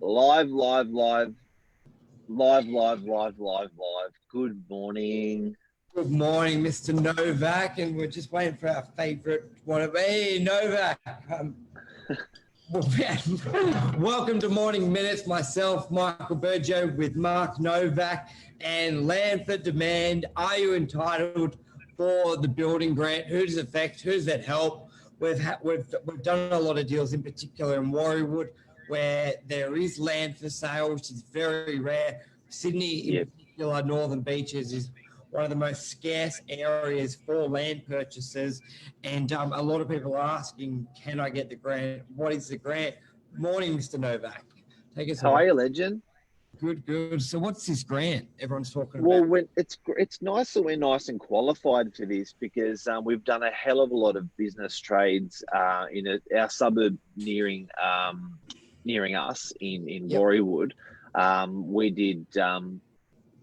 Live, live, live, live, live, live, live, live. Good morning. Good morning, Mr. Novak, and we're just waiting for our favourite one of hey Novak. Welcome to Morning Minutes. Myself, Michael Burjo, with Mark Novak and Land for Demand. Are you entitled for the building grant? Who does it affect? Who does it help? We've done a lot of deals, in particular in Warriewood, where there is land for sale, which is very rare. Sydney, in Yep. particular, Northern Beaches is one of the most scarce areas for land purchases. And a lot of people are asking, can I get the grant? What is the grant? Morning, Mr. Novak. Take us How are away. you, legend? Good, good. So what's this grant everyone's talking Well, about? when it's nice that we're nice and qualified for this because we've done a hell of a lot of business trades our suburb nearing us in Yep. Warriewood. We did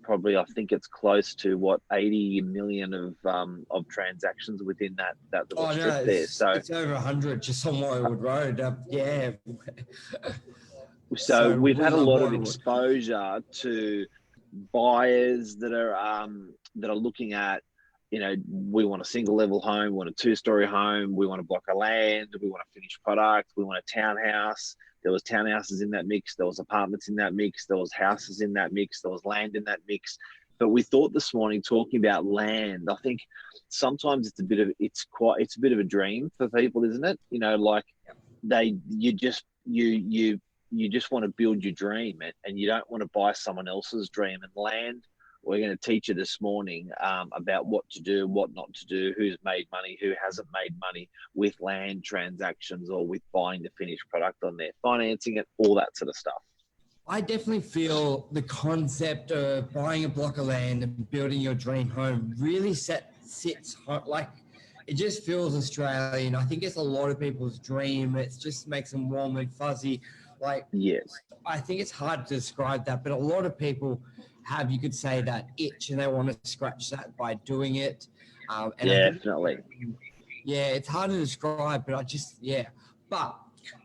probably, I think it's close to 80 million of transactions within that little Oh, strip no, there. So it's over 100 just on Warriewood Road. Yeah. So So we've we had a love lot of Warriewood. exposure to buyers that are looking at, we want a single level home, we want a two-story home, we want a block of land, we want a finished product, we want a townhouse. There was townhouses in that mix, there was apartments in that mix, there was houses in that mix, there was land in that mix. But we thought this morning talking about land, I think sometimes it's a bit of a dream for people, isn't it? Like they you just want to build your dream, and you don't want to buy someone else's dream. And land, we're going to teach you this morning about what to do, what not to do, who's made money, who hasn't made money with land transactions or with buying the finished product on there, financing it, all that sort of stuff. I definitely feel the concept of buying a block of land and building your dream home really sits like it just feels Australian. I think it's a lot of people's dream. It just makes them warm and fuzzy. Like Yes, I think it's hard to describe that, but a lot of people have, you could say, that itch and they want to scratch that by doing it. And I think, definitely. yeah, it's hard to describe, but yeah. But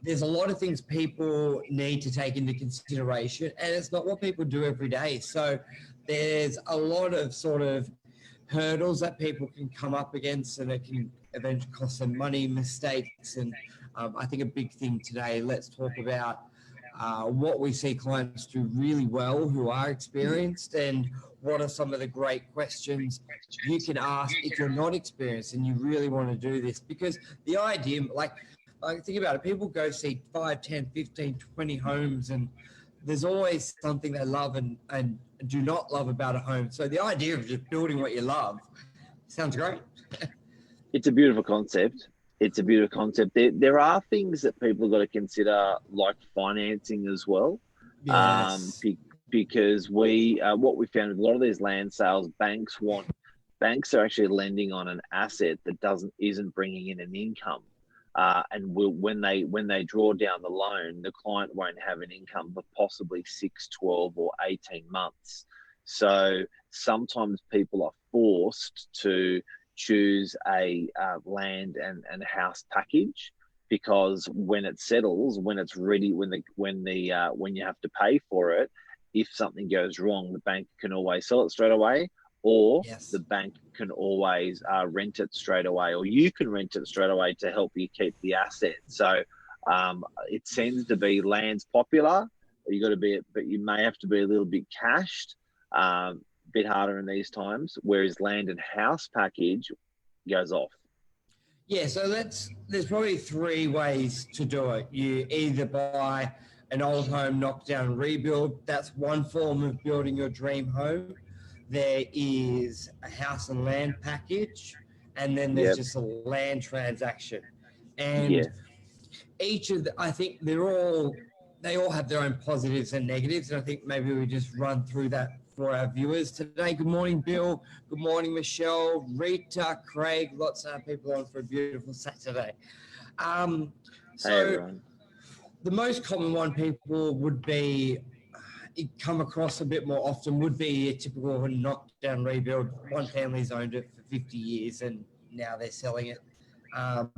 there's a lot of things people need to take into consideration, and it's not what people do every day. So there's a lot of sort of hurdles that people can come up against, and it can eventually cost them money, mistakes. And I think a big thing today, let's talk about what we see clients do really well who are experienced, and what are some of the great questions you can ask if you're not experienced and you really want to do this. Because the idea, like think about it, people go see 5, 10, 15, 20 homes, and there's always something they love and do not love about a home. So the idea of just building what you love sounds great. It's a beautiful concept. It's a beautiful concept. There are things that people have got to consider, like financing as well. Um, Yes. be, because what we found with a lot of these land sales, banks are actually lending on an asset that isn't bringing in an income. When they draw down the loan, the client won't have an income for possibly 6, 12, or 18 months. So sometimes people are forced to choose a land and house package, because when it settles, when it's ready, when you have to pay for it, if something goes wrong, the bank can always sell it straight away, or the Yes. bank can always rent it straight away, or you can rent it straight away to help you keep the asset. So it seems to be land's popular. But you may have to be a little bit cashed. Bit harder in these times, whereas land and house package goes off. Yeah, so there's probably three ways to do it. You either buy an old home, knock down, and rebuild. That's one form of building your dream home. There is a house and land package, and then there's Yep. just a land transaction. And Yes. I think they all have their own positives and negatives, and I think maybe we just run through that for our viewers today. Good morning, Bill. Good morning, Michelle, Rita, Craig. Lots of people on for a beautiful Saturday. Um, Hey, so everyone. the most common one people would be come across a bit more often would be a typical knockdown rebuild. One family's owned it for 50 years and now they're selling it. Um,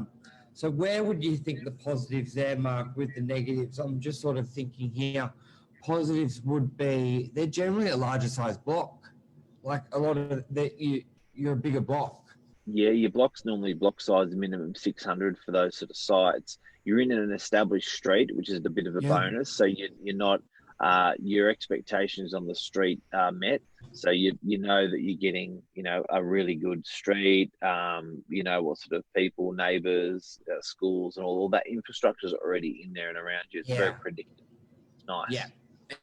So where would you think the positives there, Mark, with the negatives? I'm just sort of thinking here. Positives would be they're generally a larger size block. Like a lot of you're a bigger block. Yeah, your block's normally block size minimum 600 for those sort of sites. You're in an established street, which is a bit of a Yeah. bonus. So you're not your expectations on the street are met. So you know that you're getting a really good street. You know what sort of people, neighbours, schools, and all that infrastructure is already in there and around you. It's very predictable. It's nice. Yeah.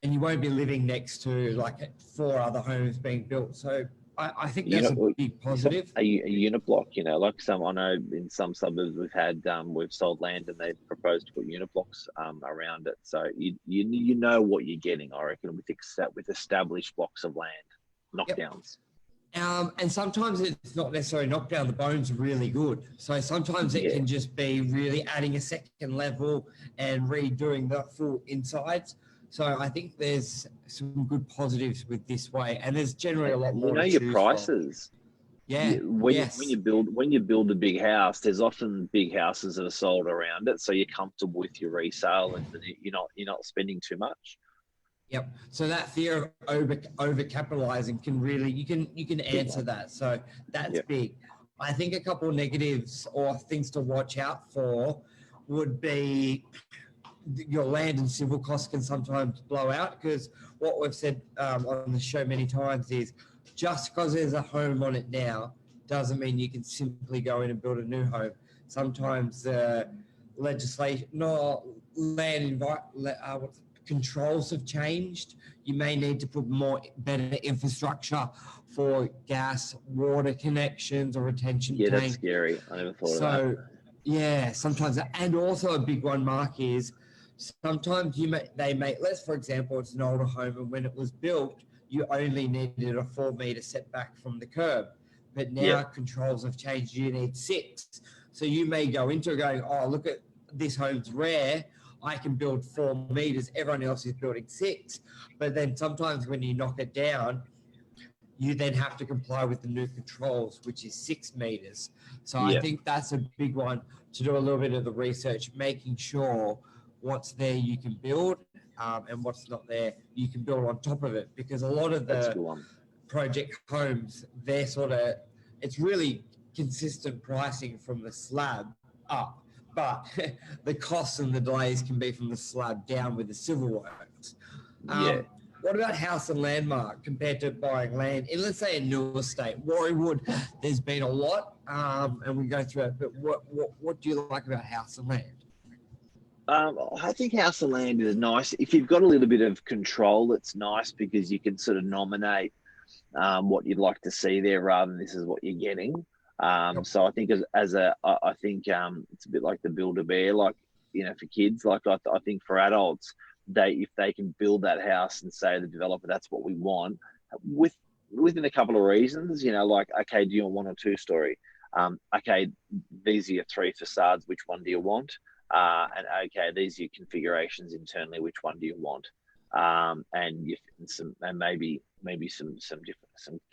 And you won't be living next to like 4 other homes being built. So I think that's a big positive. A unit block, like I know in some suburbs we've sold land and they've proposed to put unit blocks around it. So you know what you're getting, I reckon, with established blocks of land, knockdowns. Yep. And sometimes it's not necessarily knockdown. The bone's really good. So sometimes it can just be really adding a second level and redoing the full insides. So I think there's some good positives with this way, and there's generally a lot more. Your prices. Yeah. When you build a big house, there's often big houses that are sold around it, so you're comfortable with your resale, and you're not spending too much. Yep. So that fear of over capitalizing can really you can answer that. So that's big. I think a couple of negatives or things to watch out for would be your land and civil costs can sometimes blow out, because what we've said on the show many times is just because there's a home on it now doesn't mean you can simply go in and build a new home. Sometimes legislation, controls have changed. You may need to put better infrastructure for gas, water connections, or retention tank. Yeah, that's scary. I never thought of that. Yeah, sometimes, and also a big one, Mark, is sometimes let's, for example, it's an older home, and when it was built, you only needed a 4 meter setback from the curb. But now controls have changed. You need 6. So you may go into it going, oh, look at this home's rare. I can build 4 meters. Everyone else is building 6. But then sometimes when you knock it down, you then have to comply with the new controls, which is 6 meters. So I think that's a big one, to do a little bit of the research, making sure what's there you can build, and what's not there you can build on top of it. Because a lot of the project homes, it's really consistent pricing from the slab up, but the costs and the delays can be from the slab down with the civil works. What about house and landmark compared to buying land in, let's say, a new estate? Warriewood, there's been a lot, and we go through it. But what do you like about house and land? I think house and land is nice. If you've got a little bit of control, it's nice because you can sort of nominate what you'd like to see there rather than this is what you're getting. So I think it's a bit like the Build-A-Bear, like, for kids. Like I think for adults, if they can build that house and say to the developer, that's what we want, within a couple of reasons, like, okay, do you want 1 or 2 story? Okay, these are your 3 facades. Which one do you want? And okay, these are your configurations internally. Which one do you want? And maybe some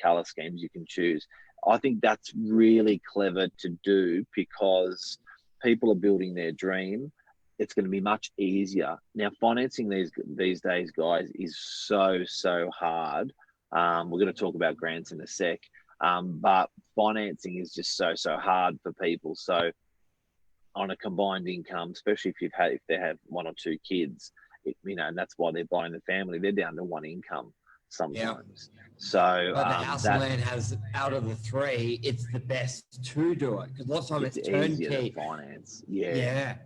color schemes you can choose. I think that's really clever to do because people are building their dream. It's going to be much easier. Now, financing these days, guys, is so hard. We're going to talk about grants in a sec, but financing is just so hard for people. So on a combined income, especially if they have 1 or 2 kids, and that's why they're buying the family, they're down to 1 income sometimes. Yeah. So, but the house and land has, out of the 3, it's the best to do it, because lots of times it's turnkey finance. Yeah.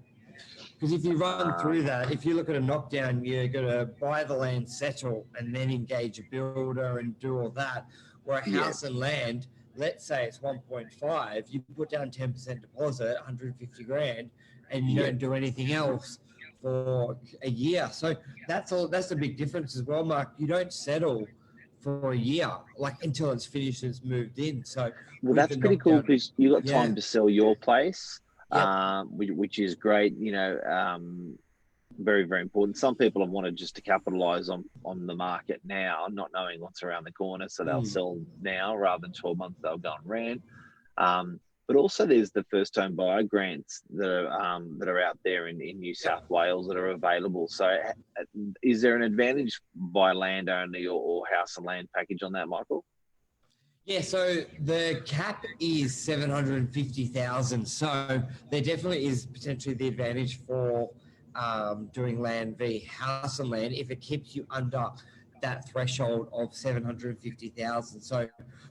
Because if you run through that, if you look at a knockdown, you're going to buy the land, settle, and then engage a builder and do all that. Where a house and land, let's say it's 1.5, you put down 10% deposit, 150 grand, and you don't do anything else for a year. So that's the big difference as well, Mark. You don't settle for a year, like until it's finished and it's moved in. So that's pretty cool because you got time to sell your place. Yep. Which is great, very, very important. Some people have wanted just to capitalize on the market now, not knowing what's around the corner. So they'll sell now rather than 12 months, they'll go and rent. but also there's the first home buyer grants that are out there in New South Wales that are available. So, is there an advantage by land only or house and land package on that, Michael? Yeah, so the cap is 750,000. So there definitely is potentially the advantage for doing land v house and land if it keeps you under that threshold of 750,000. So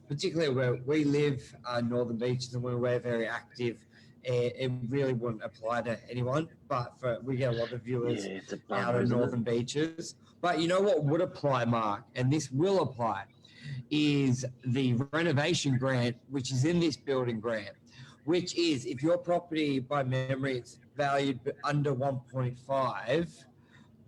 particularly where we live, Northern Beaches, and where we're very active, it really wouldn't apply to anyone. But we get a lot of viewers out of Northern Beaches. But you know what would apply, Mark, and this will apply, is the renovation grant, which is in this building grant, which is if your property, by memory, it's valued under 1.5,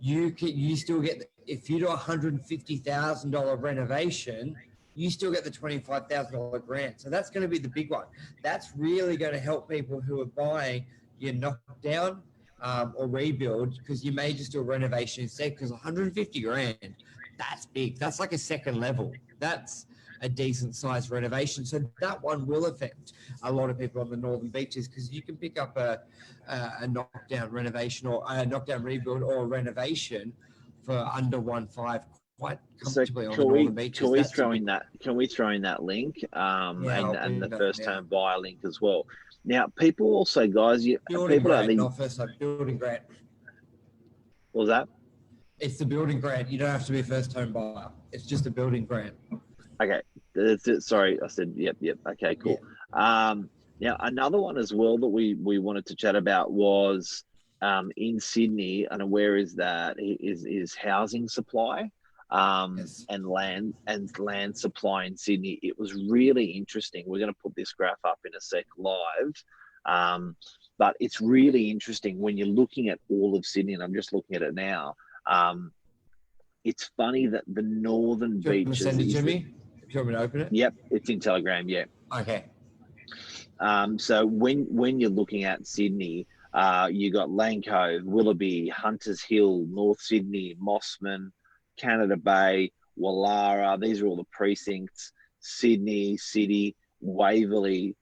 you still get, if you do $150,000 renovation, you still get the $25,000 grant. So that's going to be the big one. That's really going to help people who are buying your knockdown or rebuild, because you may just do a renovation instead, because 150 grand, that's big. That's like a second level. That's a decent sized renovation. So that one will affect a lot of people on the Northern Beaches, because you can pick up a knockdown renovation or a knockdown rebuild or a renovation for under 1.5 quite comfortably on the Northern Beaches. Can we throw in that link and the first home buyer link as well? Now, people also, guys, building grant, not first home, building grant. What was that? It's the building grant. You don't have to be a first home buyer. It's just a building grant. Okay. That's it. Sorry, I said yep. Okay, cool. Yeah. Now, another one as well that we wanted to chat about was in Sydney, and where is that? Is housing supply Yes. and land supply in Sydney. It was really interesting. We're going to put this graph up in a sec live, but it's really interesting when you're looking at all of Sydney, and I'm just looking at it now. It's funny that the Northern Beaches. Send it to me. Do you want me to open it? Yep, it's in Telegram. Yeah. Okay. So when you're looking at Sydney, you got Lane Cove, Willoughby, Hunters Hill, North Sydney, Mossman, Canada Bay, Wallara. These are all the precincts. Sydney City, Waverley,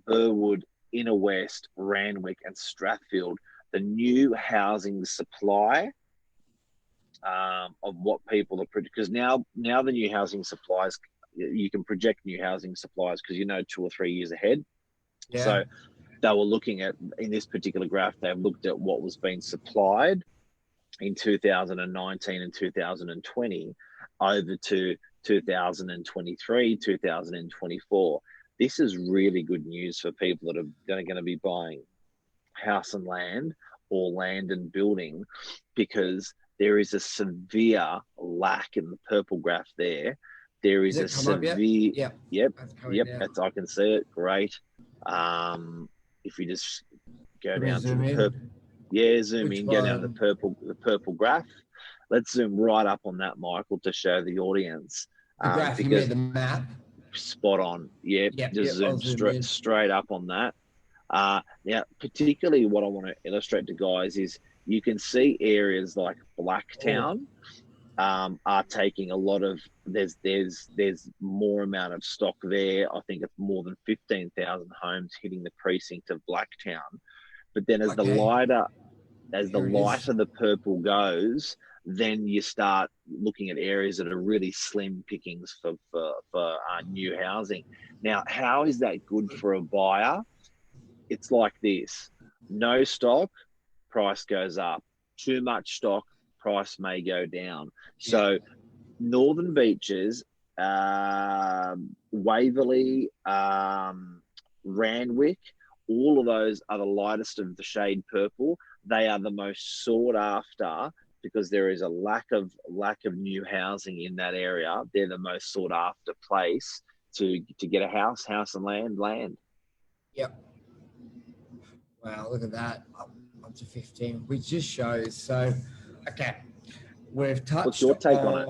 Burwood, Inner West, Randwick, and Strathfield. The new housing supply of what people are, because now the new housing supplies, you can project new housing supplies because 2 or 3 years ahead. Yeah. So they were looking at, in this particular graph, they've looked at what was being supplied in 2019 and 2020 over to 2023, 2024. This is really good news for people that are going to be buying house and land or land and building, because there is a severe lack in the purple graph there. There is a severe, yep, I can see it. Great. If you just go down to the purple, zoom in, go down to the purple graph. Let's zoom right up on that, Michael, to show the audience. The graph, you mean the map? Spot on. Zoom straight up on that. Now, particularly what I want to illustrate to guys is you can see areas like Blacktown are taking a lot of, there's more amount of stock there. I think it's more than 15,000 homes hitting the precinct of Blacktown. But then as the lighter the purple goes, then you start looking at areas that are really slim pickings for new housing. Now, how is that good for a buyer? It's like this: no stock, price goes up. Too much stock, price may go down. So Northern Beaches, Waverley, Randwick, all of those are the lightest of the shade purple. They are the most sought after because there is a lack of new housing in that area. They're the most sought after place to get a house and land. Yep. Wow, look at that. Up to 15, which just shows. So, okay, we've touched. What's your take on it?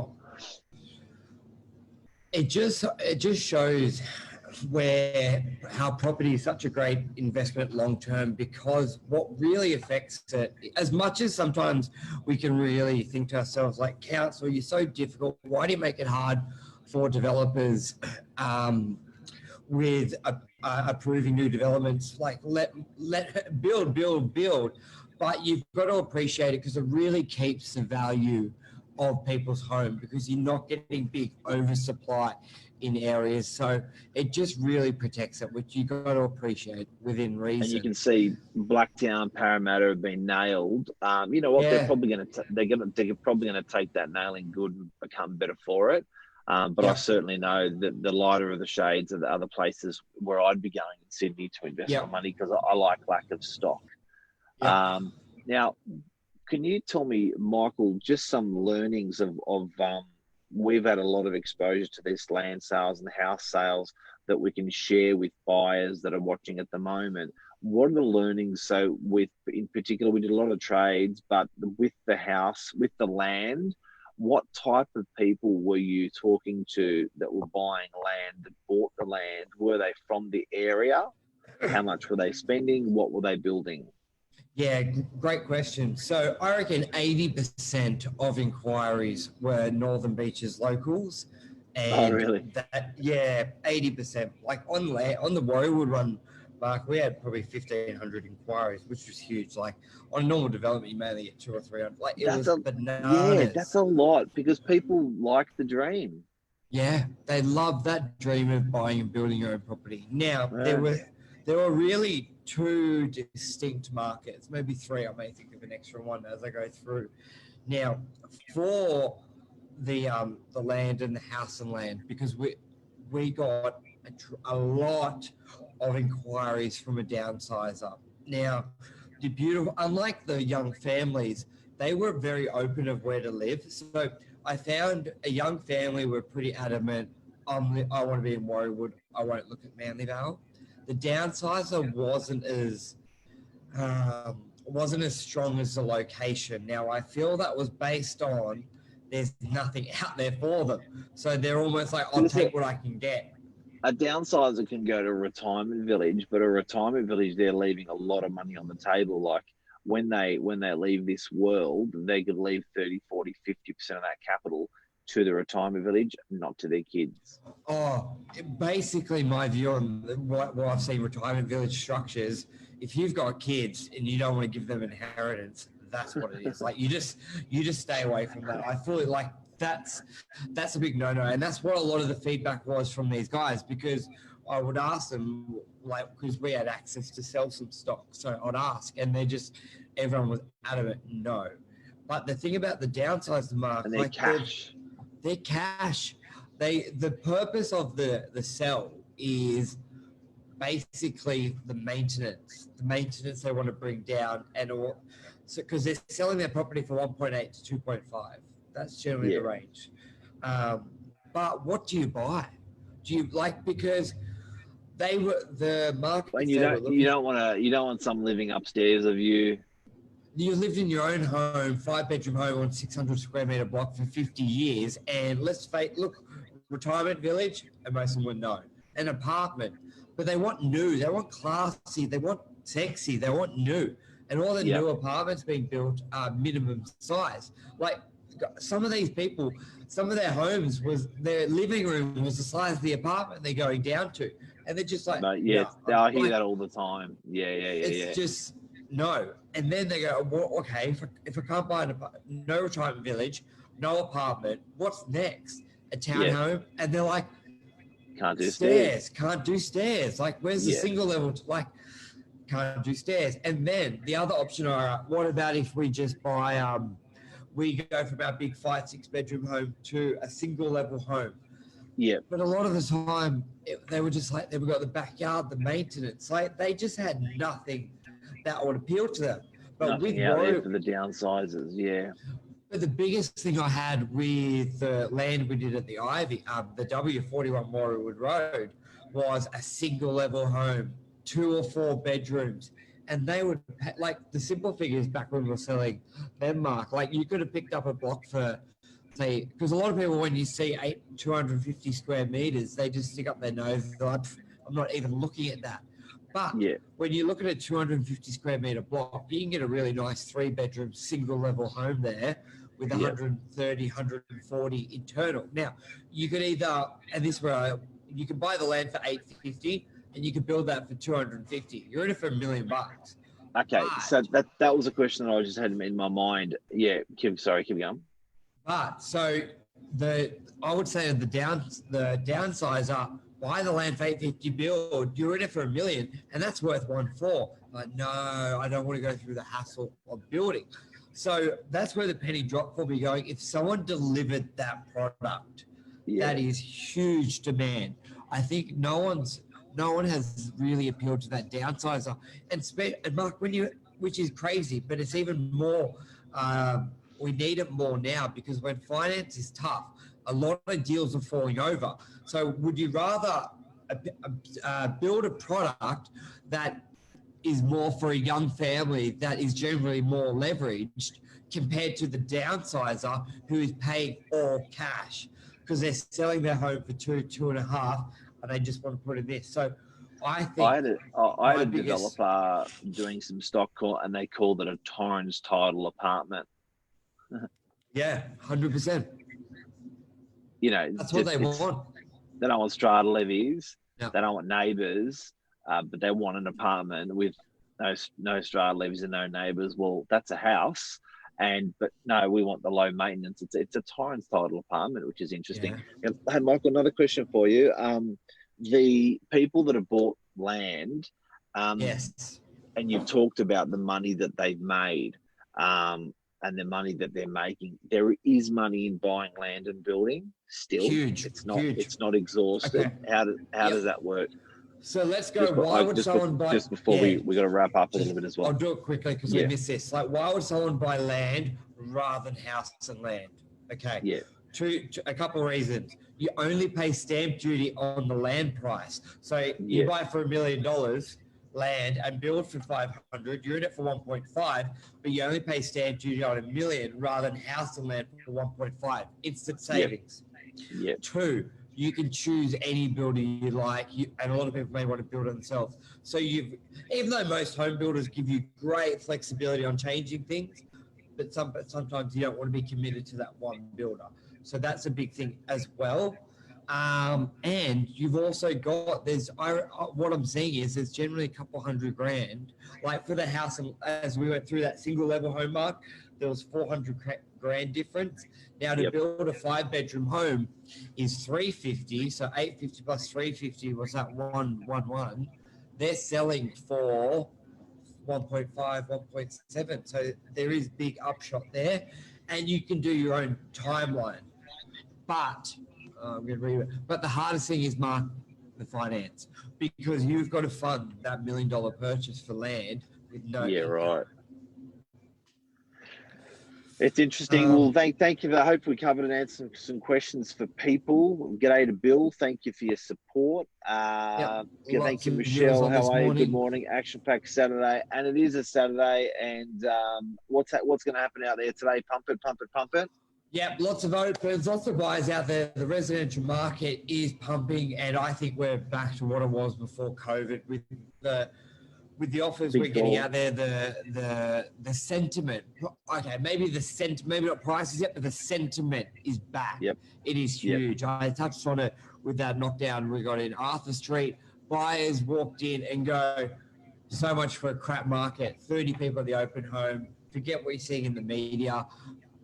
It just shows how property is such a great investment long term, because what really affects it, as much as sometimes we can really think to ourselves like, council, you're so difficult. Why do you make it hard for developers with a approving new developments. Like let build, but you've got to appreciate it because it really keeps the value of people's home because you're not getting big oversupply in areas. So it just really protects it, which you got to appreciate within reason. And you can see Blacktown, Parramatta have been nailed. You know what? Yeah. They're probably going to take that nailing good and become better for it. But I certainly know that the lighter of the shades are the other places where I'd be going in Sydney to invest my money because I like lack of stock. Now, can you tell me, Michael, just some learnings of we've had a lot of exposure to these land sales and house sales that we can share with buyers that are watching at the moment. What are the learnings? So in particular, we did a lot of trades, but with the house, with the land, what type of people were you talking to that were buying land, that bought the land? Were they from the area? How much were they spending? What were they building? Yeah, great question. So I reckon 80% of inquiries were Northern Beaches locals. And really? 80%. Like on the Warriewood one, Mark, we had probably 1,500 inquiries, which was huge. Like on a normal development, you mainly get 200 or 300. Like it was bananas. Yeah, that's a lot because people like the dream. Yeah, they love that dream of buying and building your own property. Now, there were really two distinct markets, maybe three. I may think of an extra one as I go through. Now, for the land and the house and land, because we got a lot of inquiries from a downsizer. Now, the beautiful, unlike the young families, they were very open of where to live. So I found a young family were pretty adamant. I want to be in Warriewood. I won't look at Manly Vale. The downsizer wasn't as strong as the location. Now I feel that was based on there's nothing out there for them, so they're almost like I'll take what I can get. A downsizer can go to a retirement village, but a retirement village, they're leaving a lot of money on the table. Like when they leave this world, they could leave 30, 40, 50% of that capital to the retirement village, not to their kids. Oh, basically my view on what I've seen retirement village structures, if you've got kids and you don't want to give them inheritance, that's what it is. Like you just stay away from that. I feel like that's a big no-no. And that's what a lot of the feedback was from these guys, because I would ask them, like, because we had access to sell some stock. So I'd ask, and everyone was adamant, no. But the thing about the downsides, Mark, and they're like cash. They're cash. The purpose of the sell is basically the maintenance they want to bring down, and all. So because they're selling their property for 1.8 to 2.5, that's generally the range. But what do you buy? Do you because they were the market? And you don't want some living upstairs of you. You lived in your own home, 5-bedroom home on 600 square meter block for 50 years. And look, retirement village, and most of them would know, an apartment, but they want new, they want classy, they want sexy, they want new. And all the new apartments being built are minimum size. Like some of these people, some of their homes their living room was the size of the apartment they're going down to. And they're just like, I hear that all the time. It's just, no. And then they go, well, okay, if I can't buy no retirement village, no apartment, what's next? A townhome? And they're like, can't do stairs. Can't do stairs. Like, where's the single level? Can't do stairs. And then the other option, all right, what about if we just buy, we go from our big 5-6-bedroom home to a single level home? Yeah. But a lot of the time, they were just like, they've got the backyard, the maintenance. Like, they just had nothing that would appeal to them. But nothing out there for the downsizers, yeah. But the biggest thing I had with the land we did at the Ivy, the W41 Warriewood Road, was a single level home, 2 or 4 bedrooms. And they would, like the simple figures back when we were selling them, Mark, like you could have picked up a block for, say, because a lot of people, when you see 250 square meters, they just stick up their nose. They're like, I'm not even looking at that. But when you look at a 250 square meter block, you can get a really nice 3-bedroom single level home there with 130, 140 internal. Now, you could either, and this is where you can buy the land for $850, and you could build that for 250. You're in it for $1 million. Okay, But- so that was a question that I just had in my mind. Yeah, keep going. But so I would say the downsides are buy the land for 850, build, you're in it for $1 million, and that's worth 1.4. But no, I don't want to go through the hassle of building. So that's where the penny drop will be going. If someone delivered that product, that is huge demand. I think no one has really appealed to that downsizer. And Mark, which is crazy, but it's even more. We need it more now because when finance is tough, a lot of deals are falling over. So would you rather build a product that is more for a young family that is generally more leveraged compared to the downsizer who is paying all cash because they're selling their home for 2.5, and they just want to put in this. So I think I had a developer doing some stock call, and they called it a Torrens title apartment. Yeah, 100%. That's what they want. They don't want strata levies. No. They don't want neighbours, but they want an apartment with no strata levies and no neighbours. Well, that's a house, but no, we want the low maintenance. It's a Torrens title apartment, which is interesting. Yeah. Hey, Michael, another question for you. The people that have bought land, Yes, and you've talked about the money that they've made, and the money that they're making. There is money in buying land and building still. Huge. It's not huge. It's not exhausted. Okay. How does that work? So let's go. Why would someone buy? Just before we got to wrap up a little bit as well. I'll do it quickly because we missed this. Like, why would someone buy land rather than house and land? Okay. Yeah. A couple of reasons. You only pay stamp duty on the land price. So you buy for $1 million land and build for 500. You're in it for 1.5, but you only pay stamp duty on $1 million rather than house and land for 1.5. Instant savings. Yeah. 2, you can choose any builder you like, and a lot of people may want to build it themselves. So even though most home builders give you great flexibility on changing things, but sometimes you don't want to be committed to that one builder. So that's a big thing as well. And you've also got what I'm seeing is there's generally a couple $100,000, like for the house. And as we went through that single level home mark, there was $400,000 difference. Now to build a 5-bedroom home is $350. So $850 plus $350 was that 111. They're selling for 1.5, 1.7. So there is big upshot there, and you can do your own timeline. But I'm going to read it. But the hardest thing is, Mark, the finance, because you've got to fund that $1 million purchase for land with no. Yeah, right. It's interesting. Well, thank you for that. I hope we covered and answered some questions for people. G'day to Bill. Thank you for your support. Thank you, Michelle. How are you? Good morning. Action-packed Saturday. And it is a Saturday. And what's going to happen out there today? Pump it. Yep, lots of opens, lots of buys out there. The residential market is pumping, and I think we're back to what it was before COVID with the offers we're getting out there. The sentiment, okay, maybe not prices yet, but the sentiment is back. Yep, it is huge. Yep. I touched on it with that knockdown we got in Arthur Street. Buyers walked in and go, so much for a crap market. 30 people at the open home. Forget what you're seeing in the media.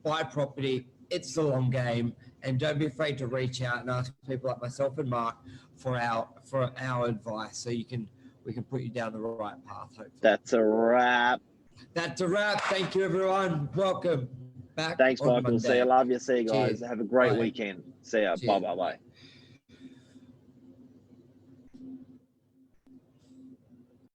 Buy property. It's the long game, and don't be afraid to reach out and ask people like myself and Mark for our advice, so we can put you down the right path. Hopefully. That's a wrap. Thank you, everyone. Welcome back. Thanks, Michael. Monday. See you. Love you. See you guys. Cheers. Have a great Bye. weekend. See ya. Bye.